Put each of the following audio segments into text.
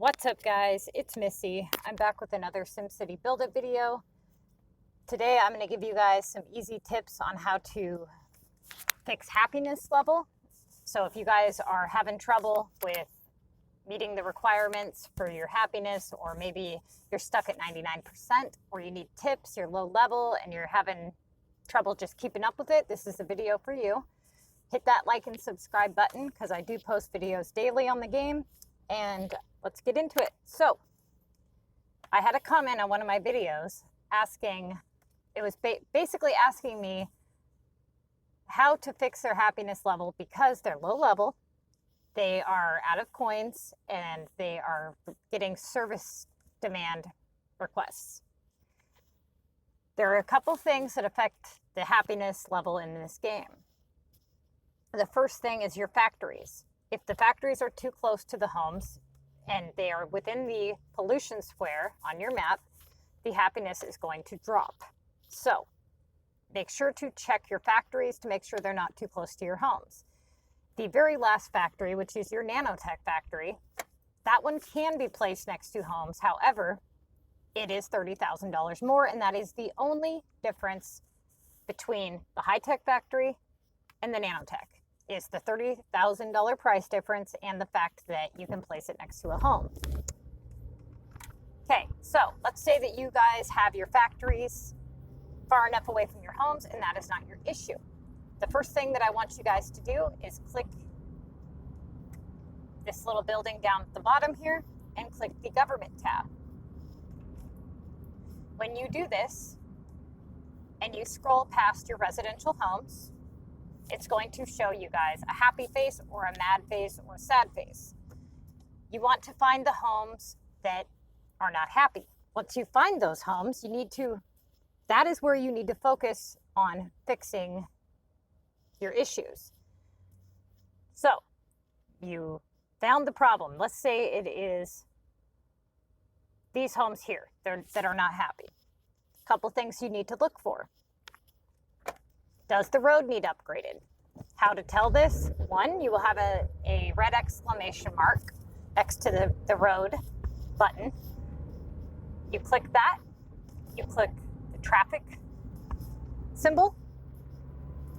What's up, guys? It's Missy. I'm back with another SimCity Buildit video. Today I'm going to give you guys some easy tips on how to fix happiness level. So if you guys are having trouble with meeting the requirements for your happiness, or maybe you're stuck at 99%, or you need tips, you're low level and you're having trouble just keeping up with it, this is a video for you. Hit that like and subscribe button because I do post videos daily on the game. And let's get into it. So I had a comment on one of my videos asking, it was basically asking me how to fix their happiness level because they're low level, they are out of coins, and they are getting service demand requests. There are a couple things that affect the happiness level in this game. The first thing is your factories. If the factories are too close to the homes and they are within the pollution square on your map, the happiness is going to drop. So make sure to check your factories to make sure they're not too close to your homes. The very last factory, which is your nanotech factory, that one can be placed next to homes. However, it is $30,000 more, and that is the only difference between the high-tech factory and the nanotech. Is the $30,000 price difference and the fact that you can place it next to a home. Okay, so let's say that you guys have your factories far enough away from your homes and that is not your issue. The first thing that I want you guys to do is click this little building down at the bottom here and click the government tab. When you do this and you scroll past your residential homes, it's going to show you guys a happy face or a mad face or a sad face. You want to find the homes that are not happy. Once you find those homes, that is where you need to focus on fixing your issues. So you found the problem. Let's say it is these homes here that are not happy. A couple things you need to look for. Does the road need upgraded? How to tell this? One, you will have a red exclamation mark next to the road button. You click that. You click the traffic symbol.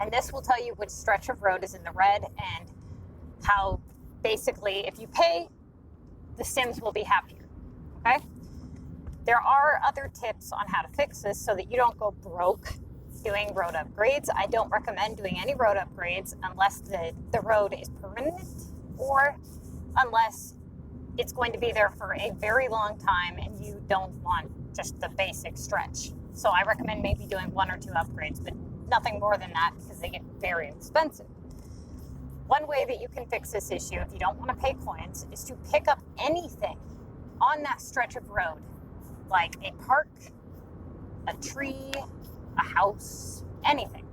And this will tell you which stretch of road is in the red and how basically if you pay, the Sims will be happier. Okay? There are other tips on how to fix this so that you don't go broke doing road upgrades. I don't recommend doing any road upgrades unless the road is permanent or unless it's going to be there for a very long time and you don't want just the basic stretch. So I recommend maybe doing one or two upgrades, but nothing more than that because they get very expensive. One way that you can fix this issue if you don't want to pay coins is to pick up anything on that stretch of road, like a park, a tree, a house, anything.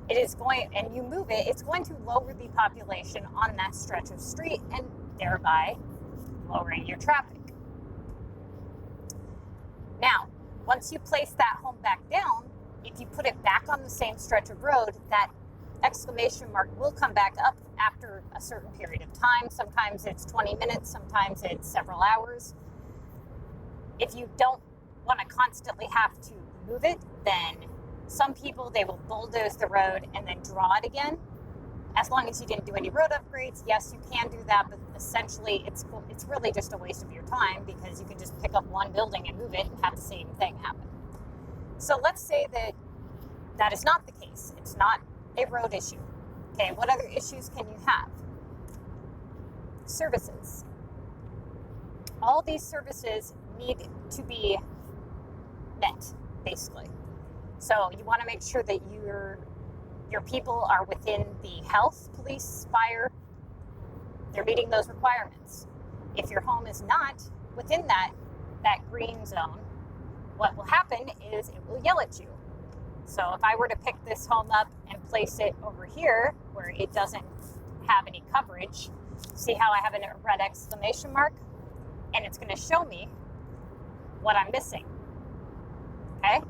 And you move it, it's going to lower the population on that stretch of street and thereby lowering your traffic. Now, once you place that home back down, if you put it back on the same stretch of road, that exclamation mark will come back up after a certain period of time. Sometimes it's 20 minutes, sometimes it's several hours. If you don't want to constantly have to move it, then some people, they will bulldoze the road and then draw it again. As long as you didn't do any road upgrades, yes, you can do that, but essentially it's really just a waste of your time because you can just pick up one building and move it and have the same thing happen. So let's say that is not the case. It's not a road issue. Okay, what other issues can you have? Services. All these services need to be met, basically. So you want to make sure that your people are within the health, police, fire. They're meeting those requirements. If your home is not within that green zone, what will happen is it will yell at you. So if I were to pick this home up and place it over here where it doesn't have any coverage, see how I have a red exclamation mark? And it's going to show me what I'm missing. Okay?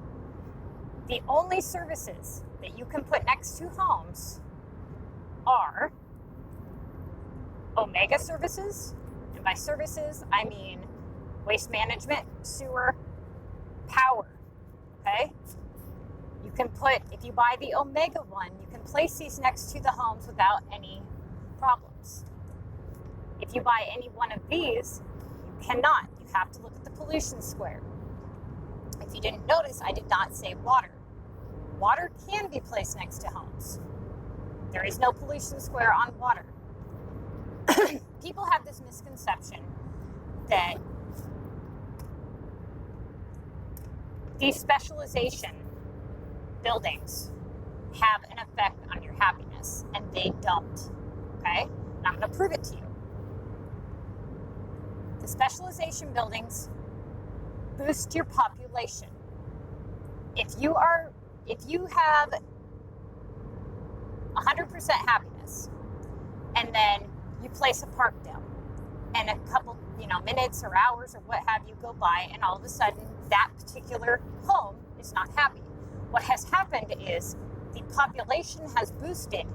The only services that you can put next to homes are Omega services. And by services, I mean waste management, sewer, power, okay? You can put, if you buy the Omega one, you can place these next to the homes without any problems. If you buy any one of these, you cannot. You have to look at the pollution square. If you didn't notice, I did not say water. Water can be placed next to homes. There is no pollution square on water. People have this misconception that these specialization buildings have an effect on your happiness, and they don't, okay? And I'm going to prove it to you. The specialization buildings boost your population. If you have 100% happiness, and then you place a park down, and a couple, minutes or hours or what have you go by, and all of a sudden that particular home is not happy. What has happened is the population has boosted,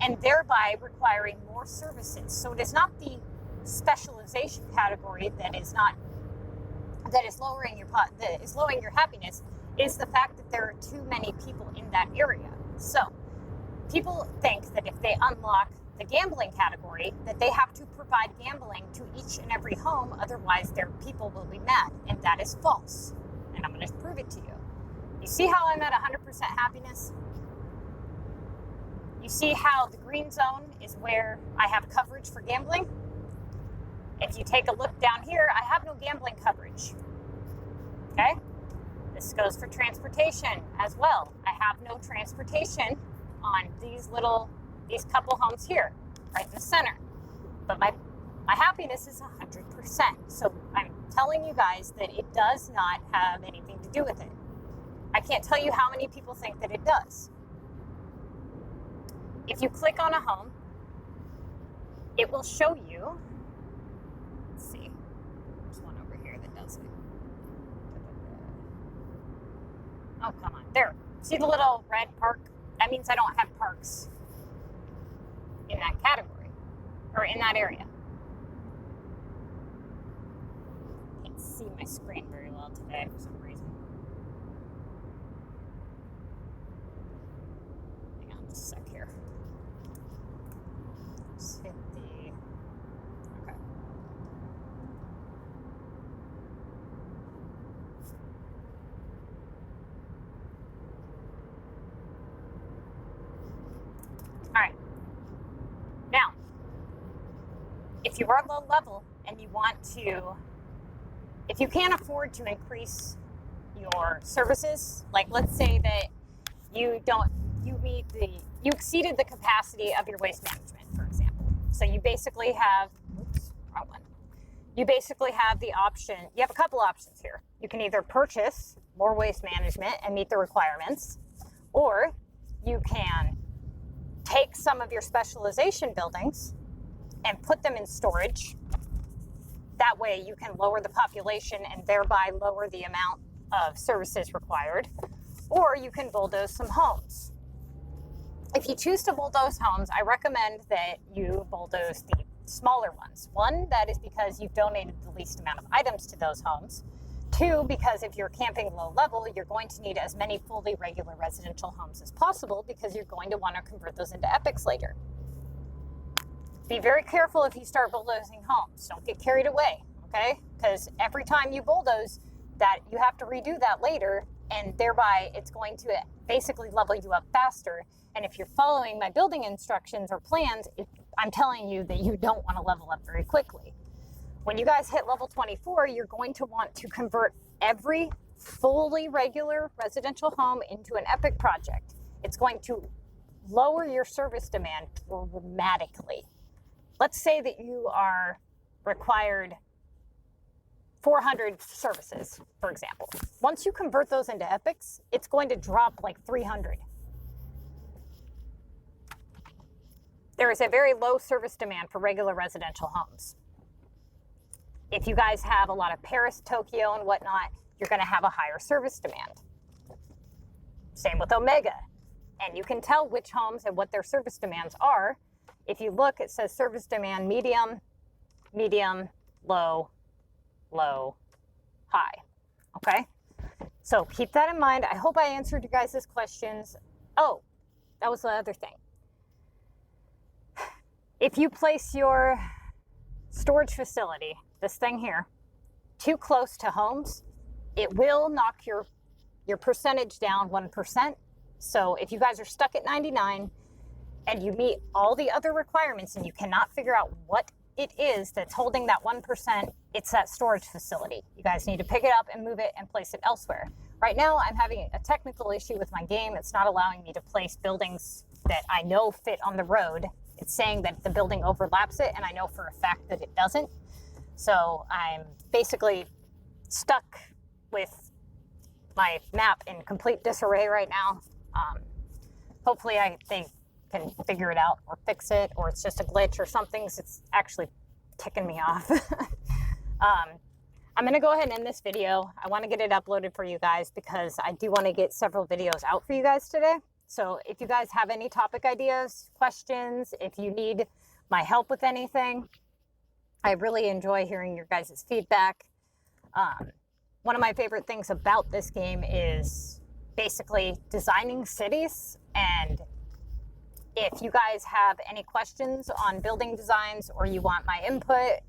and thereby requiring more services. So it is not the specialization category that is lowering your happiness. It is the fact that there are too many people in that area. So people think that if they unlock the gambling category, that they have to provide gambling to each and every home, otherwise their people will be mad, and that is false. And I'm going to prove it to you. You see how I'm at 100% happiness? You see how the green zone is where I have coverage for gambling? If you take a look down here, I have no gambling coverage. Okay? This goes for transportation as well. I have no transportation on these couple homes here, right in the center. But my happiness is 100%. So I'm telling you guys that it does not have anything to do with it. I can't tell you how many people think that it does. If you click on a home, it will show you, let's see, there's one over here that does it. Oh, come on, there. See the little red park? That means I don't have parks in that category, or in that area. Can't see my screen very well today for some reason. Hang on just a sec here. Just hit the, okay. All right. Now, if you are low level and you want to, if you can't afford to increase your services, like let's say that you exceeded the capacity of your waste management, for example. So you basically have, wrong one. You basically have the option, you have a couple options here. You can either purchase more waste management and meet the requirements, or you can take some of your specialization buildings and put them in storage. That way you can lower the population and thereby lower the amount of services required. Or you can bulldoze some homes. If you choose to bulldoze homes, I recommend that you bulldoze the smaller ones. One, that is because you've donated the least amount of items to those homes. Two, because if you're camping low level, you're going to need as many fully regular residential homes as possible because you're going to want to convert those into epics later. Be very careful if you start bulldozing homes. Don't get carried away, okay? Because every time you bulldoze that, you have to redo that later, and thereby it's going to basically level you up faster. And if you're following my building instructions or plans, I'm telling you that you don't want to level up very quickly. When you guys hit level 24, you're going to want to convert every fully regular residential home into an epic project. It's going to lower your service demand dramatically. Let's say that you are required 400 services, for example. Once you convert those into epics, it's going to drop like 300. There is a very low service demand for regular residential homes. If you guys have a lot of Paris, Tokyo, and whatnot, you're going to have a higher service demand. Same with Omega. And you can tell which homes and what their service demands are. If you look, it says service demand medium, medium, low, low, high. Okay? So keep that in mind. I hope I answered you guys' questions. Oh, that was the other thing. If you place your storage facility, this thing here, too close to homes, it will knock your percentage down 1%. So if you guys are stuck at 99 and you meet all the other requirements and you cannot figure out what it is that's holding that 1%, it's that storage facility. You guys need to pick it up and move it and place it elsewhere. Right now, I'm having a technical issue with my game. It's not allowing me to place buildings that I know fit on the road. It's saying that the building overlaps it, and I know for a fact that it doesn't. So I'm basically stuck with my map in complete disarray right now. Hopefully they can figure it out or fix it, or it's just a glitch or something. It's actually ticking me off. I'm going to go ahead and end this video. I want to get it uploaded for you guys because I do want to get several videos out for you guys today. So if you guys have any topic ideas, questions, if you need my help with anything, I really enjoy hearing your guys' feedback. One of my favorite things about this game is basically designing cities. And if you guys have any questions on building designs, or you want my input,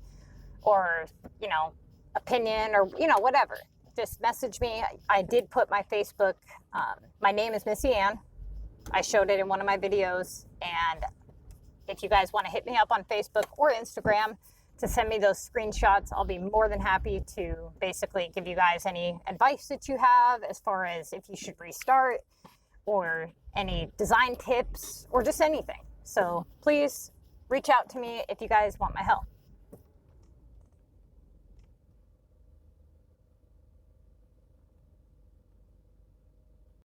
or, you know, opinion, or, you know, whatever, just message me. I did put my Facebook, my name is MissyAnne. I showed it in one of my videos. And if you guys want to hit me up on Facebook or Instagram to send me those screenshots, I'll be more than happy to basically give you guys any advice that you have as far as if you should restart, or any design tips, or just anything. So please reach out to me if you guys want my help.